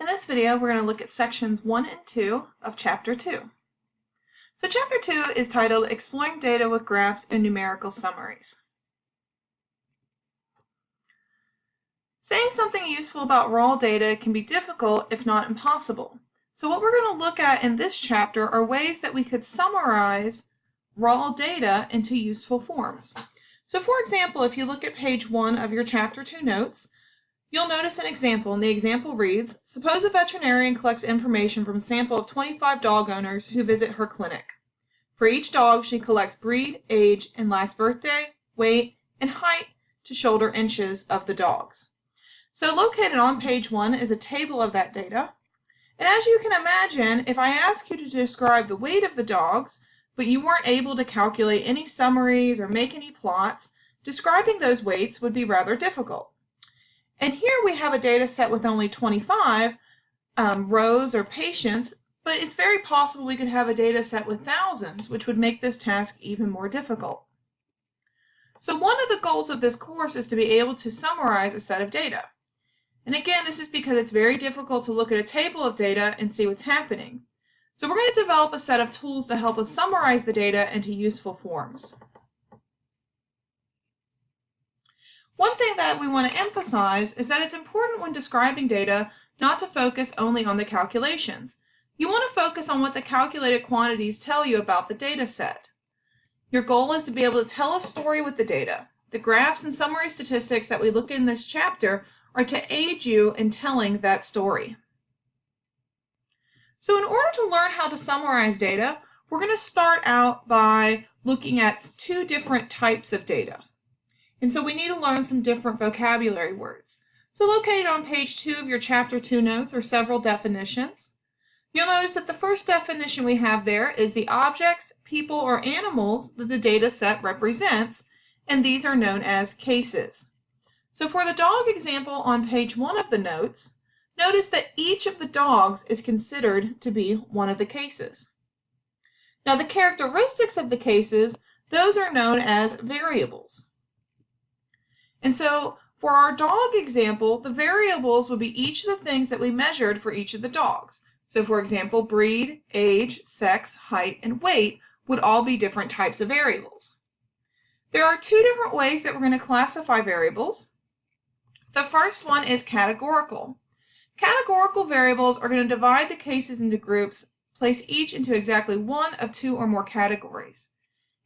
In this video, we're going to look at sections 1 and 2 of Chapter 2. So Chapter 2 is titled Exploring Data with Graphs and Numerical Summaries. Saying something useful about raw data can be difficult, if not impossible. So what we're going to look at in this chapter are ways that we could summarize raw data into useful forms. So for example, if you look at page 1 of your Chapter 2 notes, you'll notice an example, and the example reads, suppose a veterinarian collects information from a sample of 25 dog owners who visit her clinic. For each dog, she collects breed, age, and last birthday, weight, and height to shoulder inches of the dogs. So located on page 1 is a table of that data. And as you can imagine, if I ask you to describe the weight of the dogs, but you weren't able to calculate any summaries or make any plots, describing those weights would be rather difficult. And here we have a data set with only 25 rows or patients, but it's very possible we could have a data set with thousands, which would make this task even more difficult. So one of the goals of this course is to be able to summarize a set of data. And again, this is because it's very difficult to look at a table of data and see what's happening. So we're going to develop a set of tools to help us summarize the data into useful forms. One thing that we want to emphasize is that it's important when describing data not to focus only on the calculations. You want to focus on what the calculated quantities tell you about the data set. Your goal is to be able to tell a story with the data. The graphs and summary statistics that we look in this chapter are to aid you in telling that story. So in order to learn how to summarize data, we're going to start out by looking at two different types of data. And so we need to learn some different vocabulary words. So located on page 2 of your Chapter 2 notes are several definitions. You'll notice that the first definition we have there is the objects, people, or animals that the data set represents, and these are known as cases. So for the dog example on page 1 of the notes, notice that each of the dogs is considered to be one of the cases. Now the characteristics of the cases, those are known as variables. And so for our dog example, the variables would be each of the things that we measured for each of the dogs. So for example, breed, age, sex, height, and weight would all be different types of variables. There are two different ways that we're going to classify variables. The first one is categorical. Categorical variables are going to divide the cases into groups, place each into exactly one of two or more categories.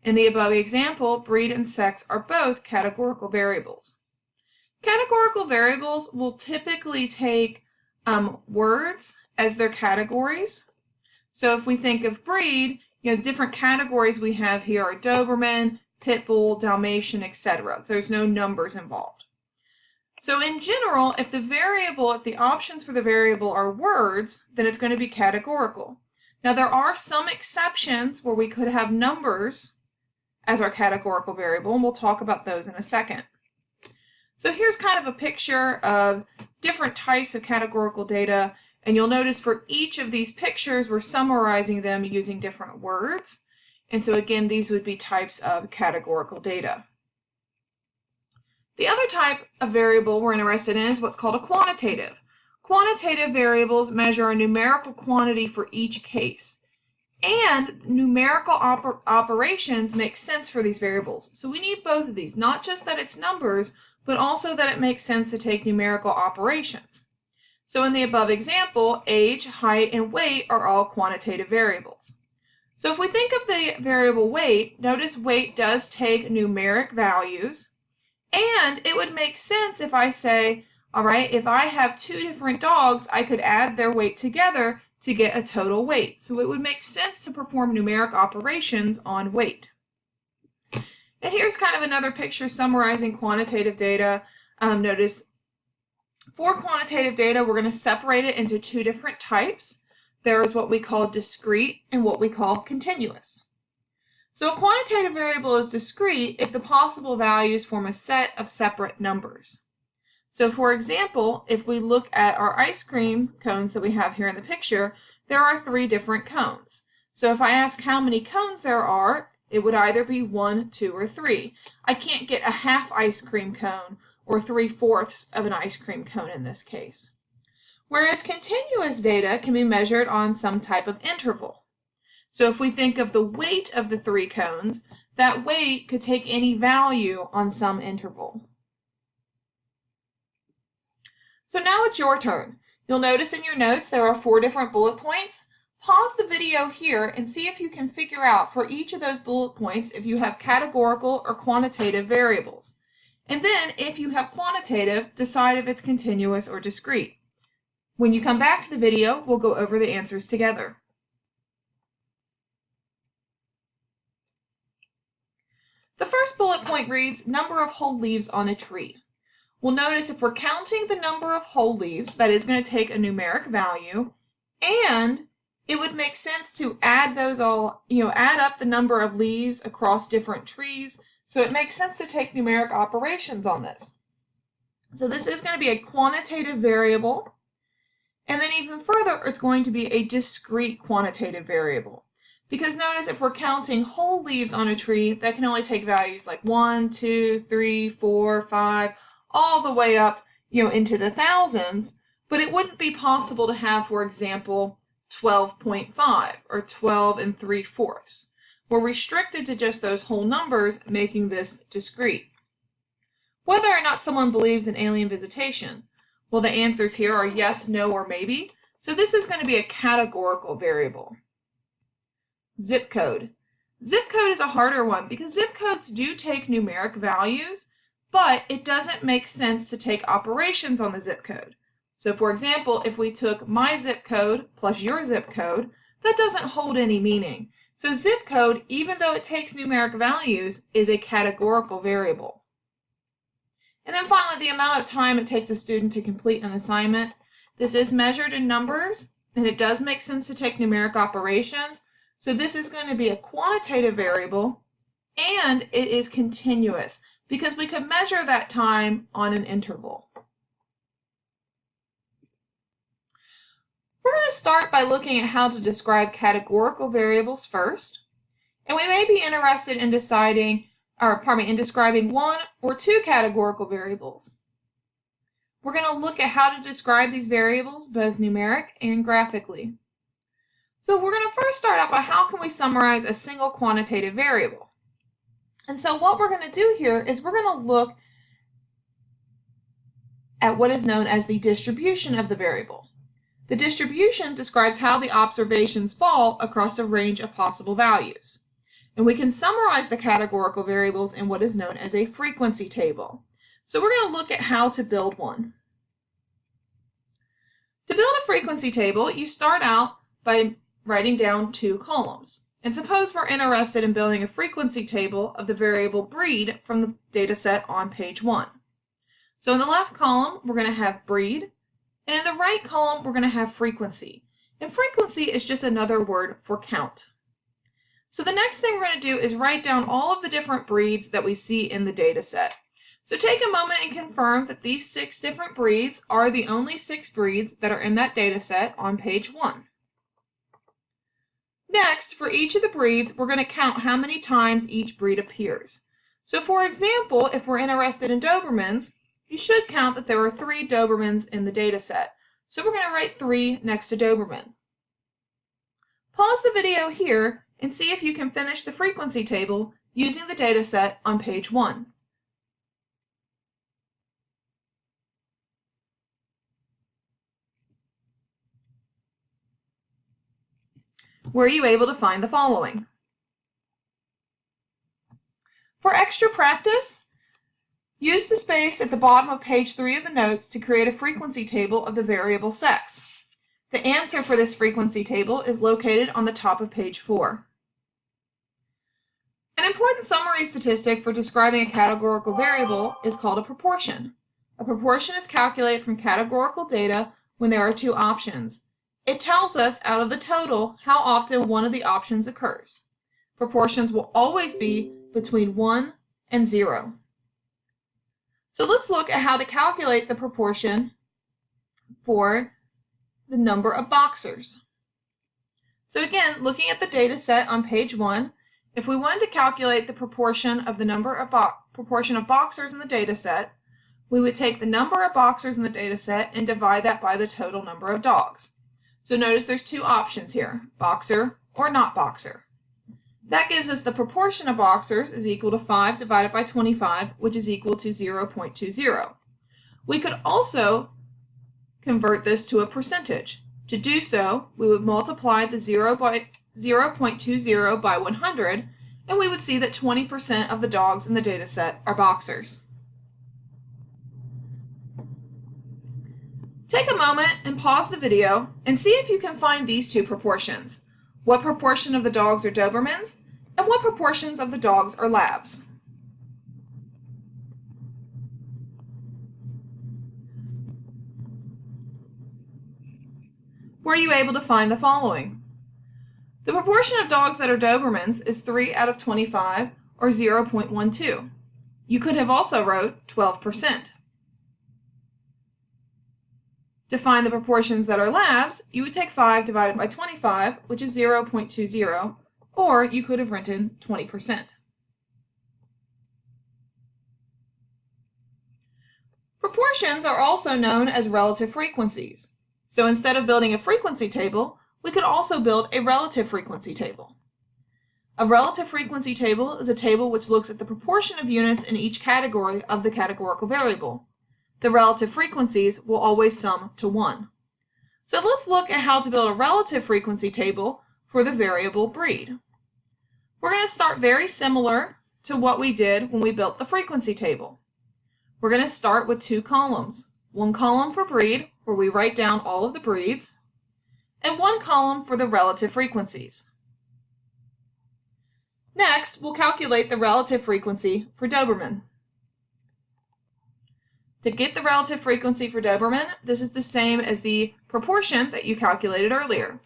In the above example, breed and sex are both categorical variables. Categorical variables will typically take words as their categories. So if we think of breed, different categories we have here are Doberman, Pit Bull, Dalmatian, etc. There's no numbers involved. So in general, if the options for the variable are words, then it's going to be categorical. Now there are some exceptions where we could have numbers as our categorical variable, and we'll talk about those in a second. So here's kind of a picture of different types of categorical data, and you'll notice for each of these pictures we're summarizing them using different words. And so again, these would be types of categorical data. The other type of variable we're interested in is what's called a quantitative. Quantitative variables measure a numerical quantity for each case. And numerical operations make sense for these variables. So we need both of these, not just that it's numbers, but also that it makes sense to take numerical operations. So in the above example, age, height, and weight are all quantitative variables. So if we think of the variable weight, notice weight does take numeric values, and it would make sense if I say, all right, if I have two different dogs, I could add their weight together to get a total weight. So it would make sense to perform numeric operations on weight. And here's kind of another picture summarizing quantitative data. Notice for quantitative data, we're going to separate it into two different types. There is what we call discrete and what we call continuous. So a quantitative variable is discrete if the possible values form a set of separate numbers. So for example, if we look at our ice cream cones that we have here in the picture, there are 3 different cones. So if I ask how many cones there are, it would either be 1, 2, or 3. I can't get a half ice cream cone or 3/4 of an ice cream cone in this case. whereas continuous data can be measured on some type of interval. So if we think of the weight of the 3 cones, that weight could take any value on some interval. So now it's your turn. You'll notice in your notes there are 4 different bullet points. Pause the video here and see if you can figure out for each of those bullet points if you have categorical or quantitative variables. And then if you have quantitative, decide if it's continuous or discrete. When you come back to the video, we'll go over the answers together. The first bullet point reads, number of whole leaves on a tree. We'll notice if we're counting the number of whole leaves, that is going to take a numeric value, and it would make sense to add those all, add up the number of leaves across different trees, so it makes sense to take numeric operations on this. So this is going to be a quantitative variable, and then even further, it's going to be a discrete quantitative variable. Because notice if we're counting whole leaves on a tree, that can only take values like 1, 2, 3, 4, 5, all the way up, into the thousands, but it wouldn't be possible to have, for example, 12.5 or 12 3/4. We're restricted to just those whole numbers, making this discrete. Whether or not someone believes in alien visitation, well, the answers here are yes, no, or maybe. So this is going to be a categorical variable. Zip code. Zip code is a harder one because zip codes do take numeric values, but it doesn't make sense to take operations on the zip code. So for example, if we took my zip code plus your zip code, that doesn't hold any meaning. So zip code, even though it takes numeric values, is a categorical variable. And then finally, the amount of time it takes a student to complete an assignment. This is measured in numbers, and it does make sense to take numeric operations. So this is going to be a quantitative variable, and it is continuous because we could measure that time on an interval. We're going to start by looking at how to describe categorical variables first, and we may be interested in describing 1 or 2 categorical variables. We're going to look at how to describe these variables both numeric and graphically. So we're going to first start out by how can we summarize a single quantitative variable. And so what we're going to do here is we're going to look at what is known as the distribution of the variable. The distribution describes how the observations fall across a range of possible values. And we can summarize the categorical variables in what is known as a frequency table. So we're going to look at how to build one. To build a frequency table, you start out by writing down 2 columns. And suppose we're interested in building a frequency table of the variable breed from the data set on page 1. So in the left column, we're going to have breed, and in the right column, we're going to have frequency. And frequency is just another word for count. So the next thing we're going to do is write down all of the different breeds that we see in the data set. So take a moment and confirm that these 6 different breeds are the only 6 breeds that are in that data set on page 1. Next, for each of the breeds, we're going to count how many times each breed appears. So for example, if we're interested in Dobermans, you should count that there are 3 Dobermans in the data set. So we're going to write 3 next to Doberman. Pause the video here and see if you can finish the frequency table using the data set on page 1. Were you able to find the following? For extra practice, use the space at the bottom of page 3 of the notes to create a frequency table of the variable sex. The answer for this frequency table is located on the top of page 4. An important summary statistic for describing a categorical variable is called a proportion. A proportion is calculated from categorical data when there are 2 options. It tells us out of the total how often one of the options occurs. Proportions will always be between 1 and 0. So let's look at how to calculate the proportion for the number of boxers. So again, looking at the data set on page 1, if we wanted to calculate the proportion of the proportion of boxers in the data set, we would take the number of boxers in the data set and divide that by the total number of dogs. So notice there's two options here, boxer or not boxer. That gives us the proportion of boxers is equal to 5 divided by 25, which is equal to 0.20. We could also convert this to a percentage. To do so, we would multiply the 0.20 by 100, and we would see that 20% of the dogs in the data set are boxers. Take a moment and pause the video and see if you can find these two proportions. What proportion of the dogs are Dobermans, and what proportions of the dogs are Labs? Were you able to find the following? The proportion of dogs that are Dobermans is 3 out of 25, or 0.12. You could have also wrote 12%. To find the proportions that are Labs, you would take 5 divided by 25, which is 0.20, or you could have written 20%. Proportions are also known as relative frequencies. So instead of building a frequency table, we could also build a relative frequency table. A relative frequency table is a table which looks at the proportion of units in each category of the categorical variable. The relative frequencies will always sum to 1. So let's look at how to build a relative frequency table for the variable breed. We're going to start very similar to what we did when we built the frequency table. We're going to start with two columns. One column for breed, where we write down all of the breeds, and one column for the relative frequencies. Next, we'll calculate the relative frequency for Doberman. To get the relative frequency for Doberman, this is the same as the proportion that you calculated earlier.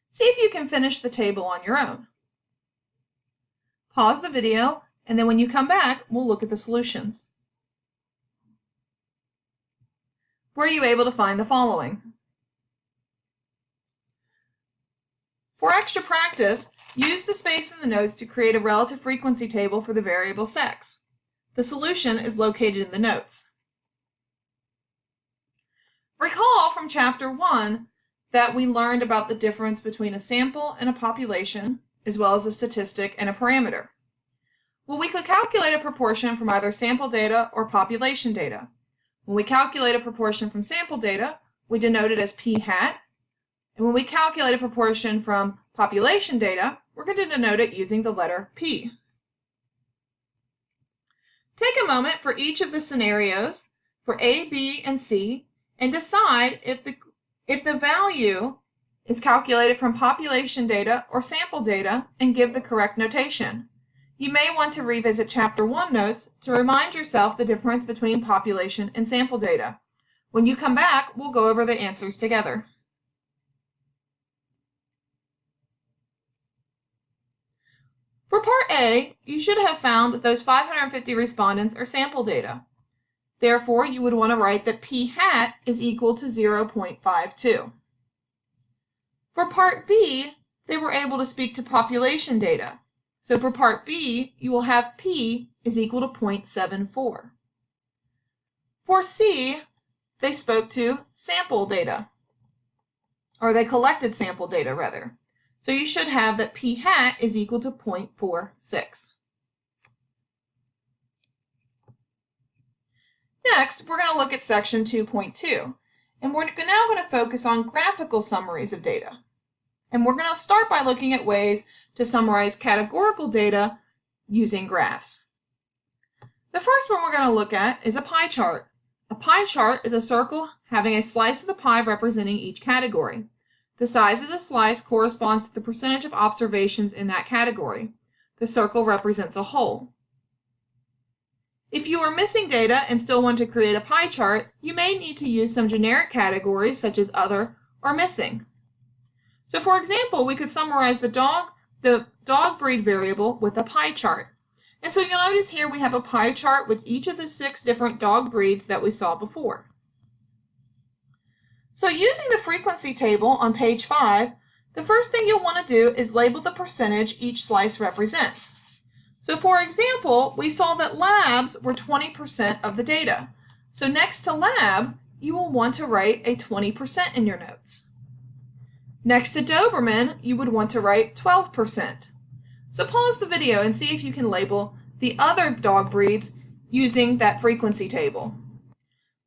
See if you can finish the table on your own. Pause the video, and then when you come back, we'll look at the solutions. Were you able to find the following? For extra practice, use the space in the notes to create a relative frequency table for the variable sex. The solution is located in the notes. Recall from Chapter 1 that we learned about the difference between a sample and a population, as well as a statistic and a parameter. Well, we could calculate a proportion from either sample data or population data. When we calculate a proportion from sample data, we denote it as p hat, and when we calculate a proportion from population data, we're going to denote it using the letter p. Take a moment for each of the scenarios for A, B, and C and decide if the value is calculated from population data or sample data and give the correct notation. You may want to revisit Chapter 1 notes to remind yourself the difference between population and sample data. When you come back, we'll go over the answers together. For Part A, you should have found that those 550 respondents are sample data. Therefore, you would want to write that p hat is equal to 0.52. For Part B, they were able to speak to population data. So for Part B, you will have p is equal to 0.74. For C, they spoke to sample data, or they collected sample data rather. So you should have that p hat is equal to 0.46. Next, we're going to look at section 2.2, and we're now going to focus on graphical summaries of data. And we're going to start by looking at ways to summarize categorical data using graphs. The first one we're going to look at is a pie chart. A pie chart is a circle having a slice of the pie representing each category. The size of the slice corresponds to the percentage of observations in that category. The circle represents a whole. If you are missing data and still want to create a pie chart, you may need to use some generic categories such as other or missing. So for example, we could summarize the dog breed variable with a pie chart. And so you'll notice here we have a pie chart with each of the 6 different dog breeds that we saw before. So using the frequency table on page 5, the first thing you'll want to do is label the percentage each slice represents. So for example, we saw that labs were 20% of the data. So next to lab, you will want to write a 20% in your notes. Next to Doberman, you would want to write 12%. So pause the video and see if you can label the other dog breeds using that frequency table.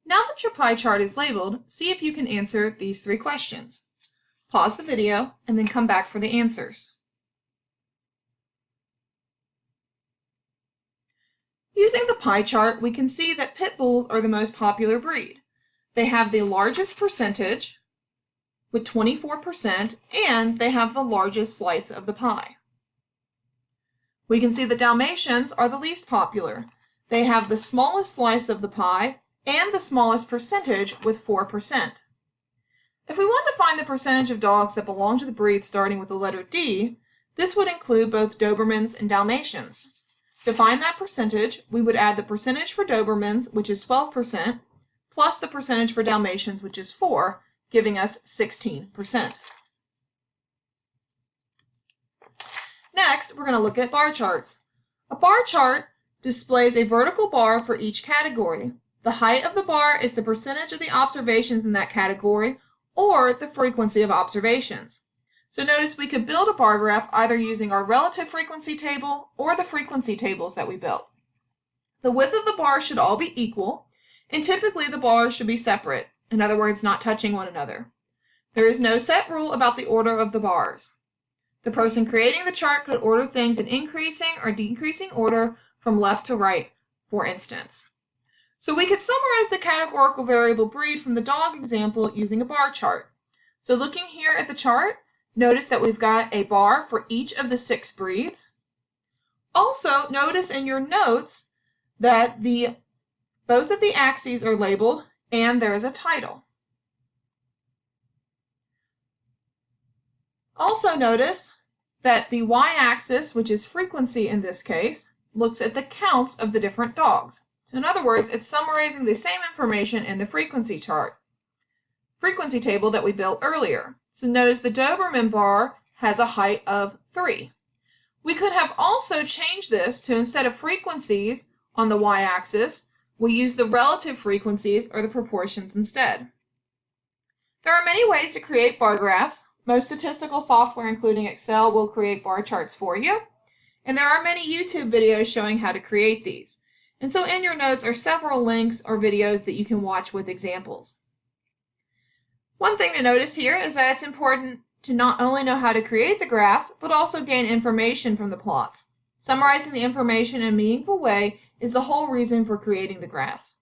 Now that your pie chart is labeled, see if you can answer these 3 questions. Pause the video and then come back for the answers. Using the pie chart, we can see that pit bulls are the most popular breed. They have the largest percentage, with 24%, and they have the largest slice of the pie. We can see that Dalmatians are the least popular. They have the smallest slice of the pie and the smallest percentage with 4%. If we want to find the percentage of dogs that belong to the breed starting with the letter D, this would include both Dobermans and Dalmatians. To find that percentage, we would add the percentage for Dobermans, which is 12%, plus the percentage for Dalmatians, which is 4%, giving us 16%. Next, we're going to look at bar charts. A bar chart displays a vertical bar for each category. The height of the bar is the percentage of the observations in that category, or the frequency of observations. So notice we could build a bar graph either using our relative frequency table or the frequency tables that we built. The width of the bars should all be equal, and typically the bars should be separate, in other words, not touching one another. There is no set rule about the order of the bars. The person creating the chart could order things in increasing or decreasing order from left to right, for instance. So we could summarize the categorical variable breed from the dog example using a bar chart. So looking here at the chart, notice that we've got a bar for each of the 6 breeds. Also, notice in your notes that both of the axes are labeled and there is a title. Also notice that the y-axis, which is frequency in this case, looks at the counts of the different dogs. So in other words, it's summarizing the same information in the frequency table that we built earlier. So notice the Doberman bar has a height of 3. We could have also changed this to, instead of frequencies on the y-axis, we use the relative frequencies or the proportions instead. There are many ways to create bar graphs. Most statistical software, including Excel, will create bar charts for you. And there are many YouTube videos showing how to create these. And so in your notes are several links or videos that you can watch with examples. One thing to notice here is that it's important to not only know how to create the graphs, but also gain information from the plots. Summarizing the information in a meaningful way is the whole reason for creating the graphs.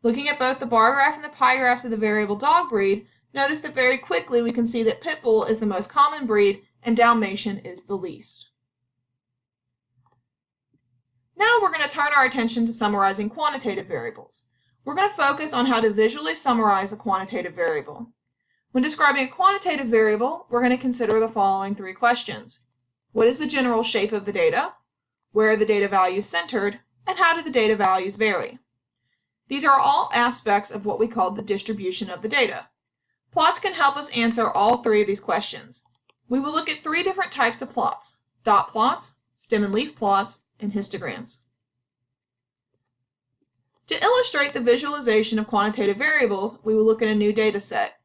Looking at both the bar graph and the pie graphs of the variable dog breed, notice that very quickly we can see that Pit Bull is the most common breed and Dalmatian is the least. Now we're going to turn our attention to summarizing quantitative variables. We're going to focus on how to visually summarize a quantitative variable. When describing a quantitative variable, we're going to consider the following 3 questions. What is the general shape of the data? Where are the data values centered? And how do the data values vary? These are all aspects of what we call the distribution of the data. Plots can help us answer all 3 of these questions. We will look at 3 different types of plots: dot plots, stem and leaf plots, and histograms. To illustrate the visualization of quantitative variables, we will look at a new data set.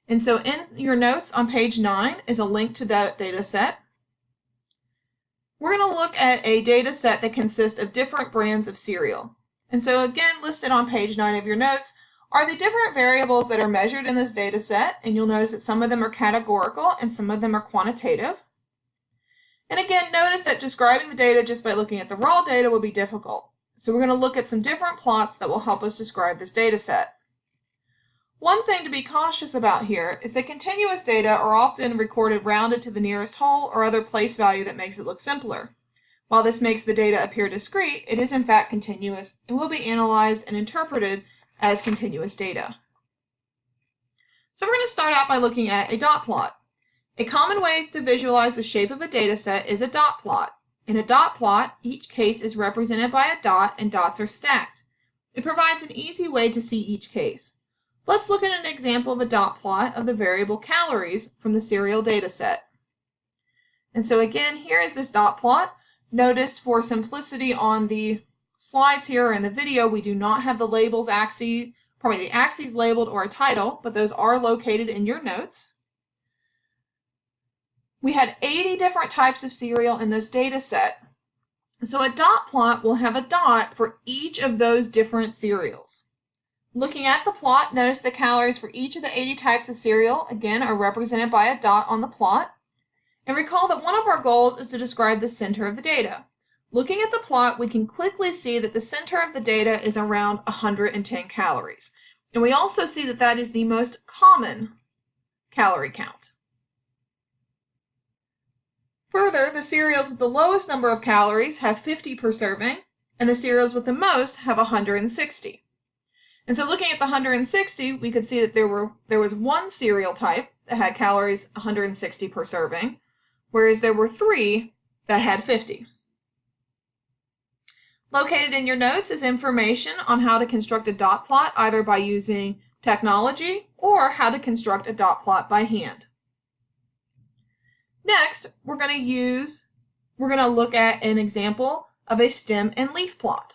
And so in your notes on page 9 is a link to that data set. We're going to look at a data set that consists of different brands of cereal. And so again, listed on page 9 of your notes are the different variables that are measured in this data set, and you'll notice that some of them are categorical and some of them are quantitative. And again, notice that describing the data just by looking at the raw data will be difficult. So we're going to look at some different plots that will help us describe this data set. One thing to be cautious about here is that continuous data are often recorded rounded to the nearest whole or other place value that makes it look simpler. While this makes the data appear discrete, it is in fact continuous and will be analyzed and interpreted as continuous data. So we're going to start out by looking at a dot plot. A common way to visualize the shape of a data set is a dot plot. In a dot plot, each case is represented by a dot and dots are stacked. It provides an easy way to see each case. Let's look at an example of a dot plot of the variable calories from the cereal data set. And so again, here is this dot plot. Notice for simplicity on the slides here in the video, we do not have the labels the axes labeled or a title, but those are located in your notes. We had 80 different types of cereal in this data set. So a dot plot will have a dot for each of those different cereals. Looking at the plot, notice the calories for each of the 80 types of cereal, again, are represented by a dot on the plot. And recall that one of our goals is to describe the center of the data. Looking at the plot, we can quickly see that the center of the data is around 110 calories. And we also see that that is the most common calorie count. Further, the cereals with the lowest number of calories have 50 per serving, and the cereals with the most have 160. And so looking at the 160, we could see that there was one cereal type that had calories 160 per serving, whereas there were 3 that had 50. Located in your notes is information on how to construct a dot plot, either by using technology or how to construct a dot plot by hand. Next, we're going to look at an example of a stem and leaf plot.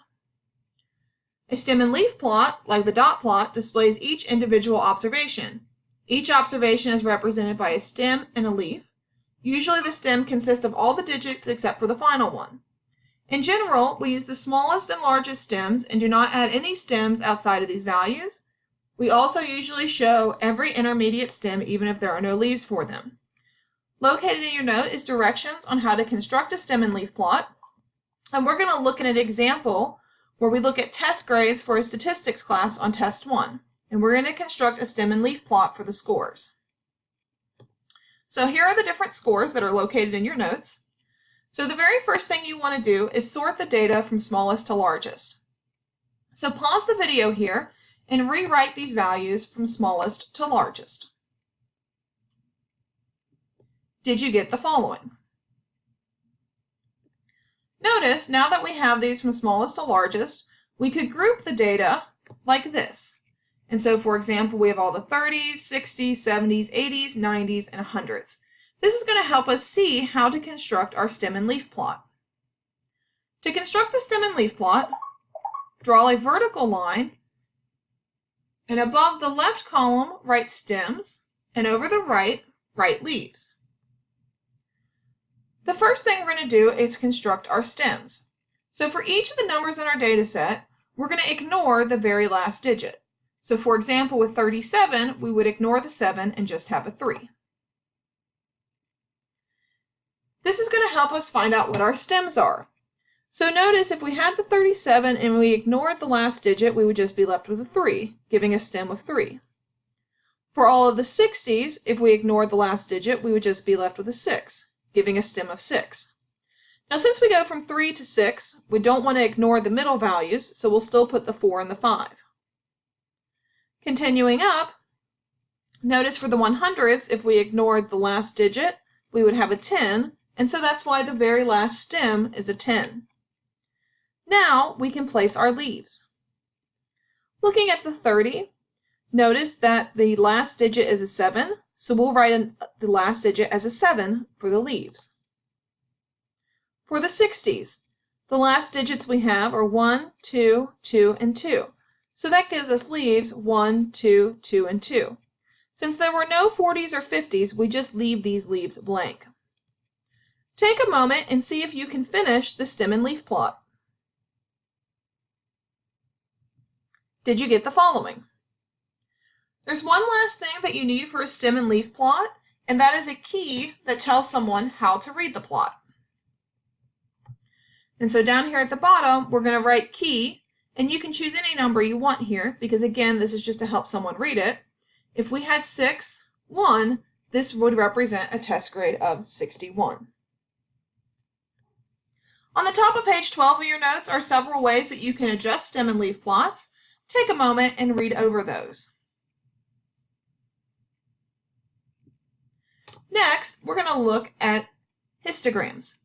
A stem and leaf plot, like the dot plot, displays each individual observation. Each observation is represented by a stem and a leaf. Usually the stem consists of all the digits except for the final one. In general, we use the smallest and largest stems and do not add any stems outside of these values. We also usually show every intermediate stem even if there are no leaves for them. Located in your note is directions on how to construct a stem and leaf plot. And we're going to look at an example where we look at test grades for a statistics class on test 1. And we're going to construct a stem and leaf plot for the scores. So here are the different scores that are located in your notes. So the very first thing you want to do is sort the data from smallest to largest. So pause the video here and rewrite these values from smallest to largest. Did you get the following? Notice, now that we have these from smallest to largest, we could group the data like this. And so, for example, we have all the 30s, 60s, 70s, 80s, 90s, and 100s. This is going to help us see how to construct our stem and leaf plot. To construct the stem and leaf plot, draw a vertical line, and above the left column, write stems, and over the right, write leaves. The first thing we're going to do is construct our stems. So for each of the numbers in our data set, we're going to ignore the very last digit. So for example, with 37, we would ignore the 7 and just have a 3. This is going to help us find out what our stems are. So notice if we had the 37 and we ignored the last digit, we would just be left with a 3, giving a stem of 3. For all of the 60s, if we ignored the last digit, we would just be left with a 6, giving a stem of 6. Now since we go from 3 to 6, we don't want to ignore the middle values, so we'll still put the 4 and the 5. Continuing up, notice for the 100s, if we ignored the last digit, we would have a 10, and so that's why the very last stem is a 10. Now we can place our leaves. Looking at the 30, notice that the last digit is a 7, so we'll write the last digit as a 7 for the leaves. For the 60s, the last digits we have are 1, 2, 2, and 2. So that gives us leaves 1, 2, 2, and 2. Since there were no 40s or 50s, we just leave these leaves blank. Take a moment and see if you can finish the stem and leaf plot. Did you get the following? There's one last thing that you need for a stem and leaf plot, and that is a key that tells someone how to read the plot. And so down here at the bottom, we're going to write key, and you can choose any number you want here, because again, this is just to help someone read it. If we had 6, 1, this would represent a test grade of 61. On the top of page 12 of your notes are several ways that you can adjust stem and leaf plots. Take a moment and read over those. Next, we're going to look at histograms.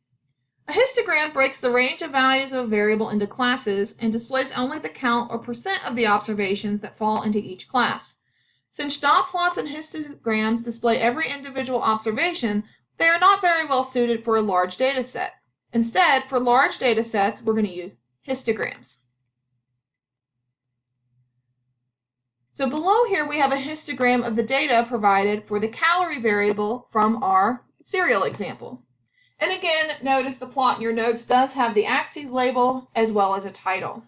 A histogram breaks the range of values of a variable into classes and displays only the count or percent of the observations that fall into each class. Since dot plots and histograms display every individual observation, they are not very well suited for a large data set. Instead, for large data sets, we're going to use histograms. So below here we have a histogram of the data provided for the calorie variable from our cereal example. And again, notice the plot in your notes does have the axes label as well as a title.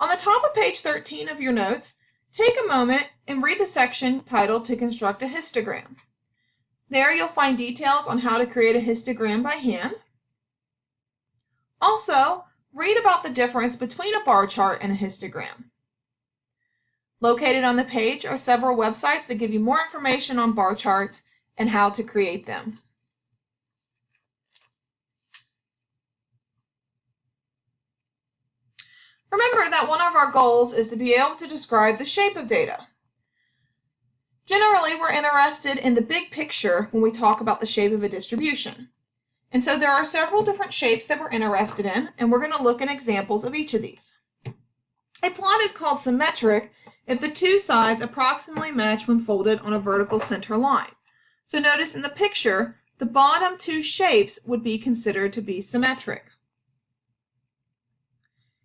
On the top of page 13 of your notes, take a moment and read the section titled To Construct a Histogram. There you'll find details on how to create a histogram by hand. Also, read about the difference between a bar chart and a histogram. Located on the page are several websites that give you more information on bar charts and how to create them. Remember that one of our goals is to be able to describe the shape of data. Generally, we're interested in the big picture when we talk about the shape of a distribution. And so there are several different shapes that we're interested in, and we're going to look at examples of each of these. A plot is called symmetric if the two sides approximately match when folded on a vertical center line. So notice in the picture, the bottom two shapes would be considered to be symmetric.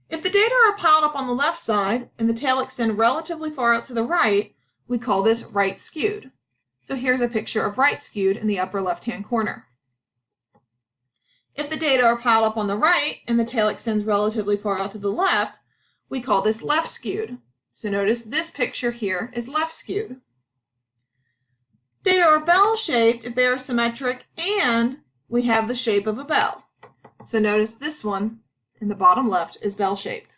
If the data are piled up on the left side and the tail extend relatively far out to the right, we call this right skewed. So here's a picture of right skewed in the upper left-hand corner. If the data are piled up on the right and the tail extends relatively far out to the left, we call this left skewed. So notice this picture here is left skewed. Data are bell-shaped if they are symmetric and we have the shape of a bell. So notice this one in the bottom left is bell-shaped.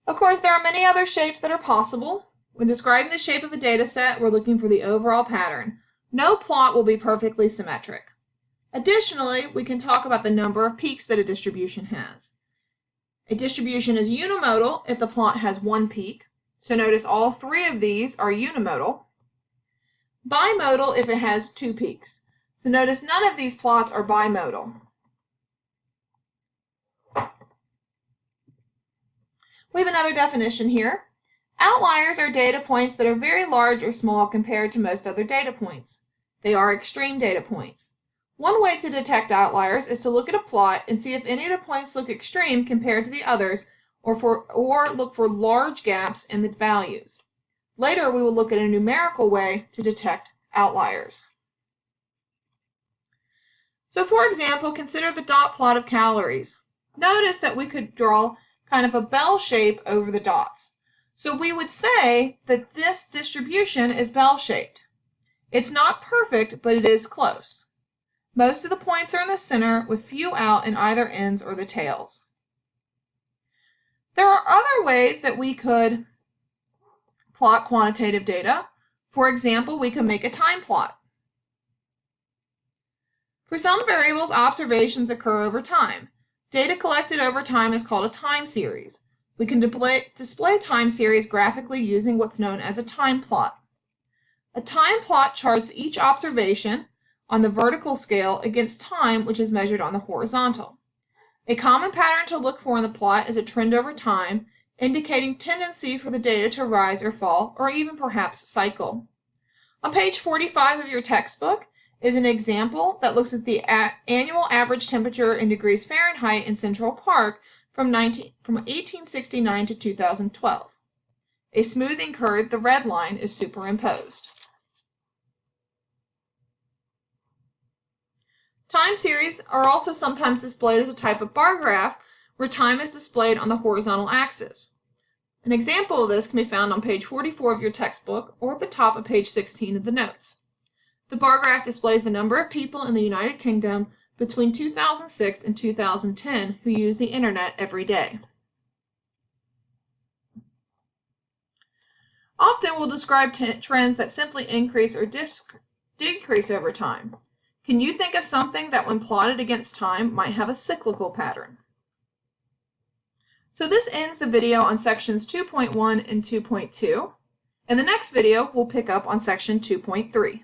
Of course, there are many other shapes that are possible. When describing the shape of a data set, we're looking for the overall pattern. No plot will be perfectly symmetric. Additionally, we can talk about the number of peaks that a distribution has. A distribution is unimodal if the plot has one peak. So notice all three of these are unimodal. Bimodal if it has two peaks. So notice none of these plots are bimodal. We have another definition here. Outliers are data points that are very large or small compared to most other data points. They are extreme data points. One way to detect outliers is to look at a plot and see if any of the points look extreme compared to the others, or look for large gaps in the values. Later, we will look at a numerical way to detect outliers. So for example, consider the dot plot of calories. Notice that we could draw kind of a bell shape over the dots. So we would say that this distribution is bell-shaped. It's not perfect, but it is close. Most of the points are in the center with few out in either ends or the tails. There are other ways that we could plot quantitative data. For example, we could make a time plot. For some variables, observations occur over time. Data collected over time is called a time series. We can display time series graphically using what's known as a time plot. A time plot charts each observation on the vertical scale against time, which is measured on the horizontal. A common pattern to look for in the plot is a trend over time, indicating tendency for the data to rise or fall, or even perhaps cycle. On page 45 of your textbook is an example that looks at the annual average temperature in degrees Fahrenheit in Central Park from 1869 to 2012. A smoothing curve, the red line, is superimposed. Time series are also sometimes displayed as a type of bar graph where time is displayed on the horizontal axis. An example of this can be found on page 44 of your textbook or at the top of page 16 of the notes. The bar graph displays the number of people in the United Kingdom between 2006 and 2010 who use the internet every day. Often we'll describe trends that simply increase or decrease over time. Can you think of something that when plotted against time might have a cyclical pattern? So this ends the video on sections 2.1 and 2.2. In the next video, we'll pick up on section 2.3.